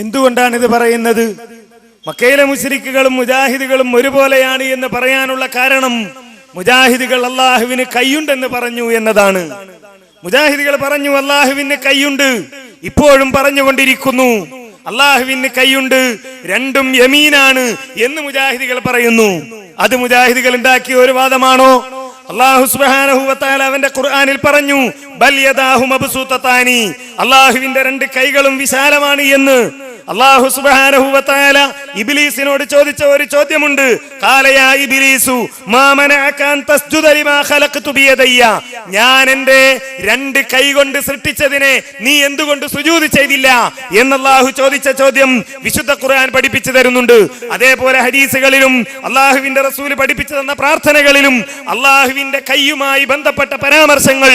എന്തുകൊണ്ടാണ് ഇത് പറയുന്നത്? മക്കയിലെ മുശ്രിക്കുകളും മുജാഹിദുകളും ഒരുപോലെയാണ് എന്ന് പറയാനുള്ള കാരണം മുജാഹിദുകൾ അള്ളാഹുവിന് കൈയുണ്ടെന്ന് പറഞ്ഞു എന്നതാണ്. മുജാഹിദുകൾ പറഞ്ഞു അള്ളാഹുവിന് കൈയുണ്ട്, ഇപ്പോഴും പറഞ്ഞുകൊണ്ടിരിക്കുന്നു അള്ളാഹുവിന് കൈയുണ്ട്, രണ്ടും യമീനാണ് എന്ന് മുജാഹിദുകൾ പറയുന്നു. അത് മുജാഹിദുകൾ ഉണ്ടാക്കിയ ഒരു വാദമാണോ? അല്ലാഹു സുബ്ഹാനഹു വ തആല അവന്റെ ഖുർആനിൽ പറഞ്ഞു ബൽ യദാഹു മബ്സൂതതാനി, അള്ളാഹുവിന്റെ രണ്ട് കൈകളും വിശാലമാണ് എന്ന്. അല്ലാഹു സുബ്ഹാനഹു വ തആല ഇബ്ലീസിനോട് ചോദിച്ച ഒരു ചോദ്യമുണ്ട്. ഖാല യാ ഇബ്ലീസു മാ മനഅക അൻ തസ്ജുദ ലിമാ ഖലഖതു ബിയദയ്യ, ഞാൻ എൻ്റെ രണ്ട് കൈ കൊണ്ട് സൃഷ്ടിച്ചതിനെ നീ എന്തുകൊണ്ട് സുജൂദ് ചെയ്തില്ല എന്ന് അല്ലാഹു ചോദിച്ച ചോദ്യം വിശുദ്ധ ഖുർആൻ പഠിപ്പിച്ചു തരുന്നുണ്ട്. അതേപോലെ ഹദീസുകളിലും അല്ലാഹുവിന്റെ റസൂൽ പഠിപ്പിച്ചു തന്ന പ്രാർത്ഥനകളിലും അല്ലാഹുവിന്റെ കൈയുമായി ബന്ധപ്പെട്ട പരാമർശങ്ങൾ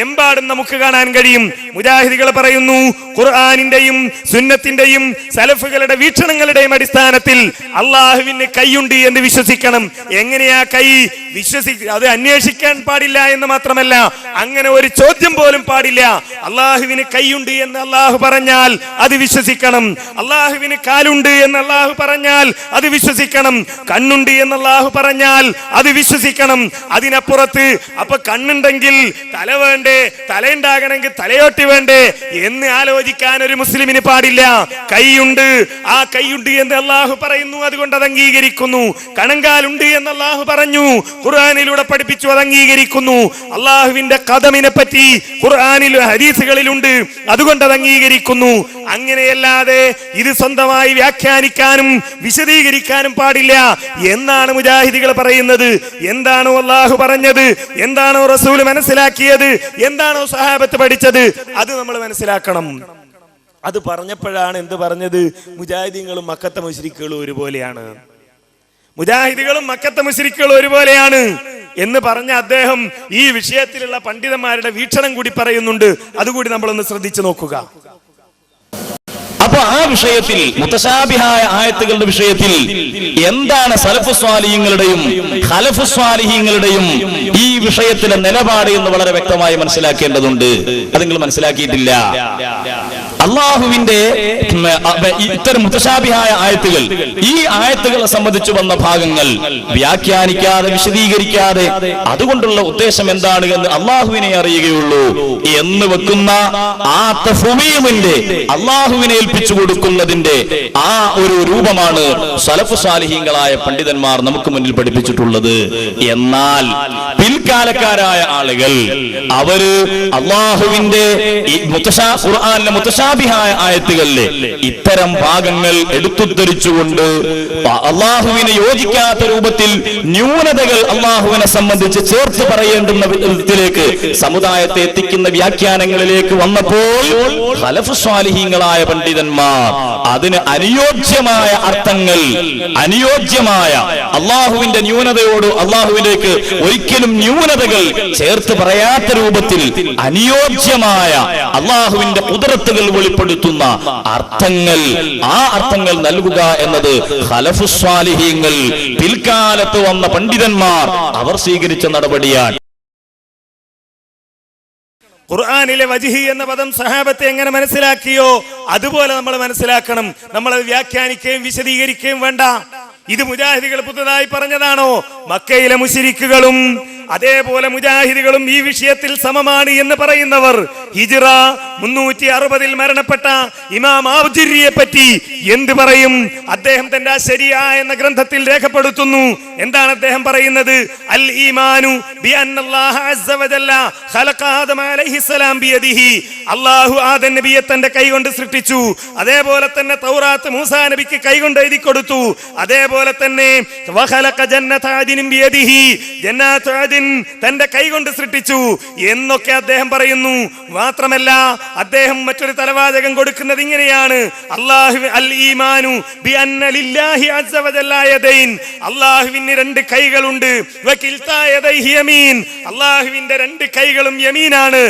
എമ്പാടും നമുക്ക് കാണാൻ കഴിയും. മുജാഹിദുകൾ പറയുന്നു ഖുർആനിന്റെയും സുന്നത്തിന്റെയും സലഫുകളുടെ വീക്ഷണങ്ങളുടെയും അടിസ്ഥാനത്തിൽ അള്ളാഹുവിന് കൈയുണ്ട് എന്ന് വിശ്വസിക്കണം. എങ്ങനെയാ കൈ അത് അന്വേഷിക്കാൻ പാടില്ല എന്ന് മാത്രമല്ല, അങ്ങനെ ഒരു ചോദ്യം പോലും പാടില്ല. അള്ളാഹുവിന് കൈയുണ്ട് എന്ന് അള്ളാഹു പറഞ്ഞാൽ അത് വിശ്വസിക്കണം. അള്ളാഹുവിന് കാലുണ്ട് എന്ന് അള്ളാഹു പറഞ്ഞാൽ അത് വിശ്വസിക്കണം. കണ്ണുണ്ട് എന്ന് അള്ളാഹു പറഞ്ഞാൽ അത് വിശ്വസിക്കണം. അതിനപ്പുറത്ത് അപ്പൊ കണ്ണുണ്ടെങ്കിൽ തല വേണ്ടേ, തലയുണ്ടാകണമെങ്കിൽ തലയോട്ടി വേണ്ടേ എന്ന് ആലോചിക്കാൻ ഒരു മുസ്ലിമിന് പാടില്ല. കൈയുണ്ട്, ആ കൈയുണ്ട് എന്ന് അള്ളാഹു പറയുന്നു, അതുകൊണ്ട് അത് അംഗീകരിക്കുന്നു. കണങ്കാലുണ്ട് എന്ന് അള്ളാഹു പറഞ്ഞു, ഖുർആനിലൂടെ പഠിപ്പിച്ചു, അത് അംഗീകരിക്കുന്നു. അള്ളാഹുവിന്റെ ഖദമിനെ പറ്റി ഖുർആനിൽ ഹദീസുകളിലുണ്ട്, അതുകൊണ്ട് അത് അംഗീകരിക്കുന്നു. അങ്ങനെയല്ലാതെ ഇത് സ്വന്തമായി വ്യാഖ്യാനിക്കാനും വിശദീകരിക്കാനും പാടില്ല എന്നാണ് മുജാഹിദുകൾ പറയുന്നത്. എന്താണോ അള്ളാഹു പറഞ്ഞത്, എന്താണോ റസൂൽ മനസ്സിലാക്കിയത്, എന്താണോ സഹാബത്ത് പഠിച്ചത്, അത് നമ്മൾ മനസ്സിലാക്കണം. അത് പറഞ്ഞപ്പോഴാണ് എന്ത് പറഞ്ഞത്? മുജാഹിദീങ്ങളും മക്കത്തെ മുശ്രിക്കുകളും ഒരുപോലെയാണ്, മുജാഹിദുകളും മക്കത്തെ മുശ്രിക്കുകളും ഒരുപോലെയാണ് എന്ന് പറഞ്ഞ അദ്ദേഹം ഈ വിഷയത്തിലുള്ള പണ്ഡിതന്മാരുടെ വീക്ഷണം കൂടി പറയുന്നുണ്ട്. അതുകൂടി നമ്മളൊന്ന് ശ്രദ്ധിച്ചു നോക്കുക. അപ്പൊ ആ വിഷയത്തിൽ മുതശാബിഹായ ആയത്തുകളുടെ വിഷയത്തിൽ എന്താണ് സലഫു സ്വാലിഹീങ്ങളുടെയും ഖലഫു സ്വാലിഹീങ്ങളുടെയും ഈ വിഷയത്തിലെ നിലപാട് എന്ന് വളരെ വ്യക്തമായി മനസ്സിലാക്കേണ്ടതുണ്ട്. അത് നിങ്ങൾ മനസ്സിലാക്കിയിട്ടില്ല. അള്ളാഹുവിന്റെ ഇത്തരം മുതശാബിഹായ ആയത്തുകൾ, ഈ ആയത്തുകളെ സംബന്ധിച്ചു വന്ന ഭാഗങ്ങൾ വ്യാഖ്യാനിക്കാതെ വിശദീകരിക്കാതെ അതുകൊണ്ടുള്ള ഉദ്ദേശം എന്താണ് എന്ന് അള്ളാഹുവിനെ അറിയുകയുള്ളൂ എന്ന് വെക്കുന്ന ആ തഫ്വീമിന്റെ, അള്ളാഹുവിനെ ഏൽപ്പിച്ചു കൊടുക്കുന്നതിന്റെ ആ ഒരു രൂപമാണ് സലഫു സാലിഹീങ്ങളായ പണ്ഡിതന്മാർ നമുക്ക് മുന്നിൽ പഠിപ്പിച്ചിട്ടുള്ളത്. എന്നാൽ പിൽക്കാലക്കാരായ ആളുകൾ അവര് അള്ളാഹുവിന്റെ ഖുർആനിലെ മുതശാബിഹായ ആയത്തുകളിലെ ഇത്തരം ഭാഗങ്ങൾ എടുത്തുദ്ധരിച്ചുകൊണ്ട് അള്ളാഹുവിനെ യോജിക്കാത്ത രൂപത്തിൽ ന്യൂനതകൾ അള്ളാഹുവിനെ സംബന്ധിച്ച് ചേർത്ത് പറയേണ്ടുന്ന വിധത്തിലേക്ക് സമുദായത്തെ എത്തിക്കുന്ന വ്യാഖ്യാനങ്ങളിലേക്ക് വന്നപ്പോൾ ഖലഫു സ്വാലിഹീങ്ങളായ പണ്ഡിതന്മാർ അതിന് അനുയോജ്യമായ അർത്ഥങ്ങൾ, അനുയോജ്യമായ അള്ളാഹുവിന്റെ ന്യൂനതയോട് അള്ളാഹുവിലേക്ക് ഒരിക്കലും ന്യൂനതകൾ ചേർത്ത് പറയാത്ത രൂപത്തിൽ അനുയോജ്യമായ അള്ളാഹുവിന്റെ ഖുദ്റത്തുകൾ വെളിപ്പെടുത്തുന്ന അർത്ഥങ്ങൾ, ആ അർത്ഥങ്ങൾ നൽകുക എന്നത് ഖലഫു സ്വാലിഹീങ്ങൾ പിൽക്കാലത്ത് വന്ന പണ്ഡിതന്മാർ അവർ സ്വീകരിച്ച നടപടിയാണ്. ഖുർആനിലെ വജ്ഹി എന്ന പദം സഹാബത്തെ എങ്ങനെ മനസ്സിലാക്കിയോ അതുപോലെ നമ്മൾ മനസ്സിലാക്കണം. നമ്മൾ അത് വ്യാഖ്യാനിക്കുകയും വിശദീകരിക്കുകയും വേണ്ട. ഇത് മുജാഹിദുകൾ പുതുതായി പറഞ്ഞതാണോ? മക്കയിലെ മുശ്രിക്കുകളും അതേപോലെ മുജാഹിദുകളും ഈ വിഷയത്തിൽ സമമാണ് എന്ന് പറയുന്നവർ ഹിജ്റ 360 മരണപ്പെട്ട ഇമാം ആബ്ജിരിയെ പറ്റി എന്ത് പറയും? അദ്ദേഹം തന്റെ ശരിയ എന്ന ഗ്രന്ഥത്തിൽ രേഖപ്പെടുത്തുന്നു. എന്താണ് അദ്ദേഹം പറയുന്നത്? അൽ ഈമാനു ബി അന്നല്ലാഹ അസ്സ വജല്ല ഖലഖ ആദമ അലൈഹിസ്സലാം ബിയദിഹി, അല്ലാഹു ആദം നബിയെ തന്റെ കൈകൊണ്ട് സൃഷ്ടിച്ചു. അതേപോലെ തന്നെ തൗറാത്ത് മൂസാ നബിക്ക് കൈകൊണ്ട് എഴുതി കൊടുത്തു. അതേപോലെ തന്നെ വഖലഖ ജന്നത അദിൻ ബിയദിഹി, ജന്നത അദിൻ തന്റെ കൈകൊണ്ട് സൃഷ്ടിച്ചു എന്നൊക്കെ അദ്ദേഹം പറയുന്നു. മാത്രമല്ല അദ്ദേഹം മറ്റൊരു തലവാചകം കൊടുക്കുന്നത് ഇങ്ങനെയാണ്: അല്ലാഹു അൽ ഈമാനു ബി അന്ന ലില്ലാഹി അസ്സ വജല്ല യദൈൻ, അല്ലാഹുവിന് രണ്ട് കൈകളുണ്ട്. വകിൽതാ യദൈഹി യമീൻ, അല്ലാഹുവിന്റെ രണ്ട് കൈകളും യമീനാണ്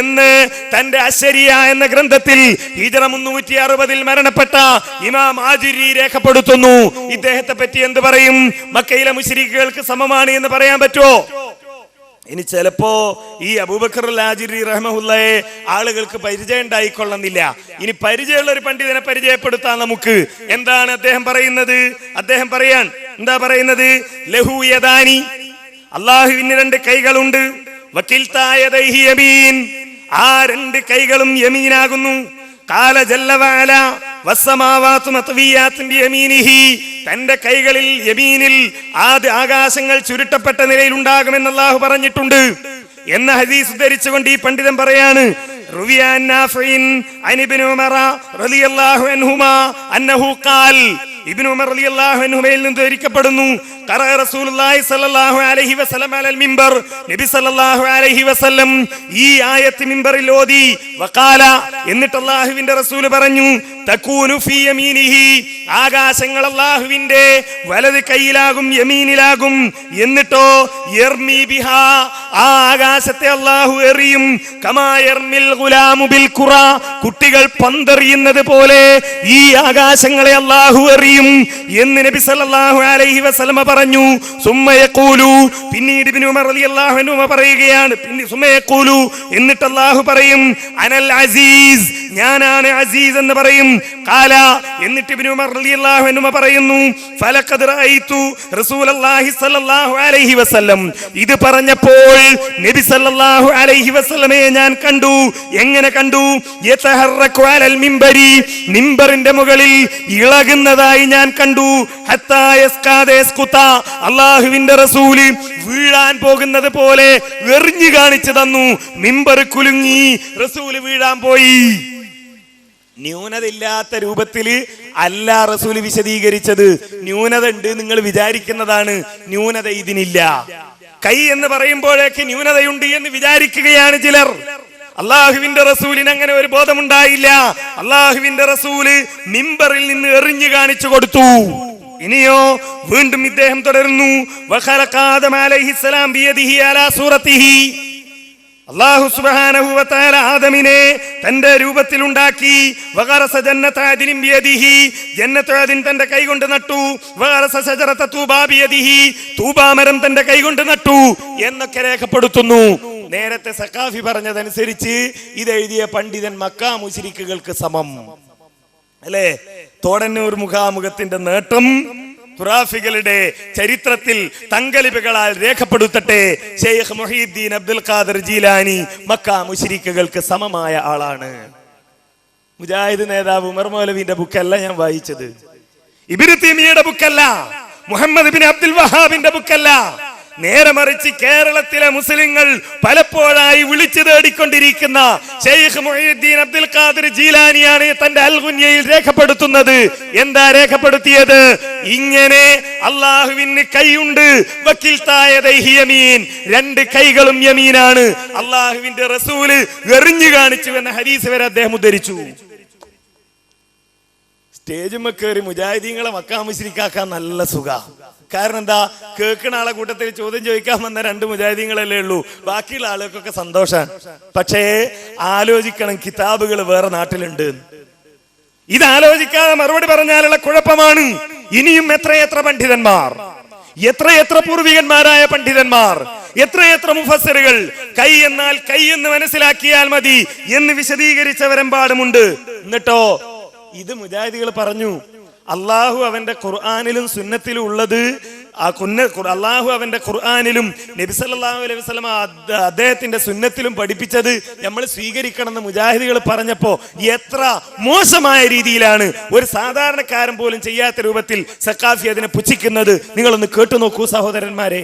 എന്ന് തന്റെ അശ്ശരിയ എന്ന ഗ്രന്ഥത്തിൽ ഹിജ്റ 360 മരണപ്പെട്ട ഇമാം ആജിരി രേഖപ്പെടുത്തുന്നു. ഇദ്ദേഹത്തെ പറ്റി എന്ത് പറയും? മക്കയിലെ മുശ്രിക്കുകൾക്ക് സമമാണ് എന്ന് പറയാൻ പറ്റുമോ? ഇനി ചിലപ്പോ ഈ അബൂബക്കർ ലാജിരി റഹ്മഹുല്ലയെ ആളുകൾക്ക് പരിചയം ഉണ്ടായിക്കൊള്ളുന്നില്ല. ഇനി പരിചയമുള്ള ഒരു പണ്ഡിതനെ പരിചയപ്പെടുത്താൻ നമുക്ക്. എന്താണ് അദ്ദേഹം പറയുന്നത്? അദ്ദേഹം എന്താ പറയുന്നത്? ലഹു യദാനി, അള്ളാഹുവിന് 2 കൈകളുണ്ട്. വകിൽതാ യദൈഹി യമീൻ, ആ 2 കൈകളും യമീനാകുന്നു. ഖാല ജല്ല വഅല വസ്സമാവാതു മത്വിയാത്തുൻ ബിയമീനിഹി, തന്റെ കൈകളിൽ യമീനിൽ ആകാശങ്ങൾ ചുരുട്ടപ്പെട്ട നിലയിൽ ഉണ്ടാകുമെന്ന് അല്ലാഹു പറഞ്ഞിട്ടുണ്ട് എന്ന ഹദീസ് ഉദ്ധരിച്ചുകൊണ്ട് ഈ പണ്ഡിതൻ പറയാണ്, റുവിയാൻ നാഫിൻ അൻ ഇബ്നു ഉമറ റളിയല്ലാഹു അൻഹുമാ അന്നഹു ഖാൽ, ഇബ്നു ഉമർ റളിയല്ലാഹു അൻഹുമയിൽ നിന്ന് ധരിക്കപ്പെടുന്നു, ഖറഅ റസൂലുള്ളാഹി സ്വല്ലല്ലാഹു അലൈഹി വസല്ലം അലൽ മിമ്പർ, നബി സ്വല്ലല്ലാഹു അലൈഹി വസല്ലം ഈ ആയത്ത് മിമ്പറിൽ ഓതി. വഖാല, എന്നിട്ട് അല്ലാഹുവിന്റെ റസൂൽ പറഞ്ഞു, തകൂനു ഫീ യമീനിഹി, ആകാശങ്ങൾ അല്ലാഹുവിന്റെ വലത് കൈയിലാകും, യമീനിലാകും. എന്നിട്ടോ യർമി ബിഹാ, ആ ആകാശത്തെ അല്ലാഹു എറിയും. കമാ യർമിൽ ഗുലാമു ബിൽ ഖുറ, കുട്ടികൾ പന്തെറിയുന്നത് പോലെ ഈ ആകാശങ്ങളെ അല്ലാഹു എറിയും എന്ന് നബി സല്ലല്ലാഹു അലൈഹി വസല്ലം പറഞ്ഞു. സുമ്മ യഖൂലു, പിന്നീട് ഇബ്നു ഉമർ റളിയല്ലാഹു അൻഹു പറയുകയാണ്, സുമ്മ യഖൂലു, എന്നിട്ട് അല്ലാഹു പറയും, അനൽ അസീസ്, ഞാനാണ് അസീസ് എന്ന് പറയും. ഖാല, എന്നിട്ട് ഇബ്നു ഉമർ റളിയല്ലാഹു അൻഹു പറയുന്നു, ഫലഖദ് റഅയ്തു റസൂലുള്ളാഹി സ്വല്ലല്ലാഹു അലൈഹി വസല്ലം, ഇത് പറഞ്ഞപ്പോൾ നബി സല്ലല്ലാഹു അലൈഹി വസല്ലമയെ ഞാൻ കണ്ടു. എങ്ങനെ കണ്ടു? യതഹറകു അലൽ മിമ്പരി, മിമ്പറിന്റെ മുകളിൽ ഇളകുന്നതായി ഞാൻ കണ്ടു. ഹത്താ യസ്കാദ യസ്കുത, അല്ലാഹുവിന്റെ റസൂല് വീഴാൻ പോകുന്നത് പോലെ എറിഞ്ഞു കാണിച്ചു തന്നു. മിമ്പർ കുലുങ്ങി, റസൂല് വീഴാൻ പോയി. ന്യൂനതയില്ലാത്ത രൂപത്തില് അല്ല റസൂല് വിശദീകരിച്ചത്. ന്യൂനത ഉണ്ട് നിങ്ങൾ വിചാരിക്കുന്നതാണ്, ന്യൂനത ഇതിനില്ല. കൈ എന്ന് പറയുമ്പോഴേക്ക് ന്യൂനതയുണ്ട് എന്ന് വിചാരിക്കുകയാണ് ചിലർ. അള്ളാഹുവിന്റെ റസൂലിന് അങ്ങനെ ഒരു ബോധമുണ്ടായില്ല. അള്ളാഹുവിന്റെ റസൂല് മിമ്പറിൽ നിന്ന് എറിഞ്ഞു കാണിച്ചു കൊടുത്തു. ഇനിയോ വീണ്ടും ഇദ്ദേഹം തുടരുന്നു, വഖലഖ ആദം അലൈഹിസ്സലാം ബിയദിഹി അലാ സൂറത്തിഹി, അല്ലാഹു സുബ്ഹാനഹു വ തആല ആദമിനെ തന്റെ രൂപത്തിൽ ഉണ്ടാക്കി. വഗറസ ജന്നത അദിൻ ബിയദിഹി, ജന്നത അദിൻ തന്റെ കൈകൊണ്ട് നട്ടു. വഗറസ ശജറത തൂബാ ബിയദിഹി, തൂബാ മരം തന്റെ കൈകൊണ്ട് നട്ടു എന്നൊക്കെ രേഖപ്പെടുത്തുന്നു. നേരത്തെ സഖാഫി പറഞ്ഞതനുസരിച്ച് ഇതെഴുതിയ പണ്ഡിതൻ മക്കാ മുശ്രിക്കുകൾക്ക് സമം അല്ലേ? തോടന്നൂർ മുഖാമുഖത്തിന്റെ നേട്ടം ഖുറാഫികളുടെ ചരിത്രത്തിൽ തങ്കലിപികളാൽ രേഖപ്പെടുത്തട്ടെ. ശൈഖ് മുഹീദ്ദീൻ അബ്ദുൽ ഖാദിർ ജീലാനി മക്കാ മുശ്രിക്കുകൾക്ക് സമമായ ആളാണ്. മുജാഹിദ് നേതാവ് ഉമർ മൗലവിന്റെ ബുക്കല്ല ഞാൻ വായിച്ചത്, ഇബ്നു തൈമിയയുടെ ബുക്കല്ല, മുഹമ്മദ് ബിൻ അബ്ദുൽ വഹാബിന്റെ ബുക്കല്ല. നേരെ മറിച്ച് കേരളത്തിലെ മുസ്ലിങ്ങൾ പലപ്പോഴായി വിളിച്ചു തേടിക്കൊണ്ടിരിക്കുന്ന ശൈഖ് മുഹീദ്ദീൻ അബ്ദുൽ ഖാദിർ ജീലാനിയാണ് തന്റെ അൽ ഗുനിയയിൽ രേഖപ്പെടുത്തുന്നത്. എന്താ രേഖപ്പെടുത്തിയത്? ഇങ്ങനെ അള്ളാഹുവിന് കൈയുണ്ട്, വകിൽതാ യദൈഹി യമീൻ, 2 കൈകളും യമീനാണ്. അള്ളാഹുവിന്റെ റസൂല് എറിഞ്ഞു കാണിച്ചു എന്ന ഹദീസ് വരെ അദ്ദേഹം ഉദ്ധരിച്ചു. സ്റ്റേജുമ്മ കയറി മുജാഹിദീങ്ങളെ മക്കാ മുശ്രിക്കാക്കാൻ നല്ല സുഖ. കാരണം എന്താ? കേൾക്കുന്ന ആളെ കൂട്ടത്തിൽ ചോദ്യം ചോദിക്കാൻ വന്ന 2 മുജാഹിദീങ്ങളല്ലേ ഉള്ളൂ, ബാക്കിയുള്ള ആളുകൾക്കൊക്കെ സന്തോഷം. പക്ഷേ ആലോചിക്കണം, കിതാബുകൾ വേറെ നാട്ടിലുണ്ട്. ഇത് ആലോചിക്കാതെ മറുപടി പറഞ്ഞാലുള്ള കുഴപ്പമാണ്. ഇനിയും എത്രയെത്ര പണ്ഡിതന്മാർ, എത്രയെത്ര പൂർവികന്മാരായ പണ്ഡിതന്മാർ, എത്രയെത്ര മുഫസ്സിറുകൾ കൈ എന്നാൽ കൈ എന്ന് മനസ്സിലാക്കിയാൽ മതി എന്ന് വിശദീകരിച്ചവരെമ്പാടുമുണ്ട്. എന്നിട്ടോ ഇത് മുജാഹിദികൾ പറഞ്ഞു, അള്ളാഹു അവന്റെ ഖുർആനിലും സുന്നത്തിലും ഉള്ളത്, അള്ളാഹു അവന്റെ ഖുർആനിലും നബി സല്ലല്ലാഹു അലൈഹി വസല്ലം അദ്ദേഹത്തിന്റെ സുന്നത്തിലും പഠിപ്പിച്ചത് നമ്മൾ സ്വീകരിക്കണം എന്ന് മുജാഹിദികൾ പറഞ്ഞപ്പോ എത്ര മോശമായ രീതിയിലാണ് ഒരു സാധാരണക്കാരൻ പോലും ചെയ്യാത്ത രൂപത്തിൽ സഖാഫി അതിനെ പുച്ഛിക്കുന്നത്. നിങ്ങളൊന്ന് കേട്ടു നോക്കൂ സഹോദരന്മാരെ.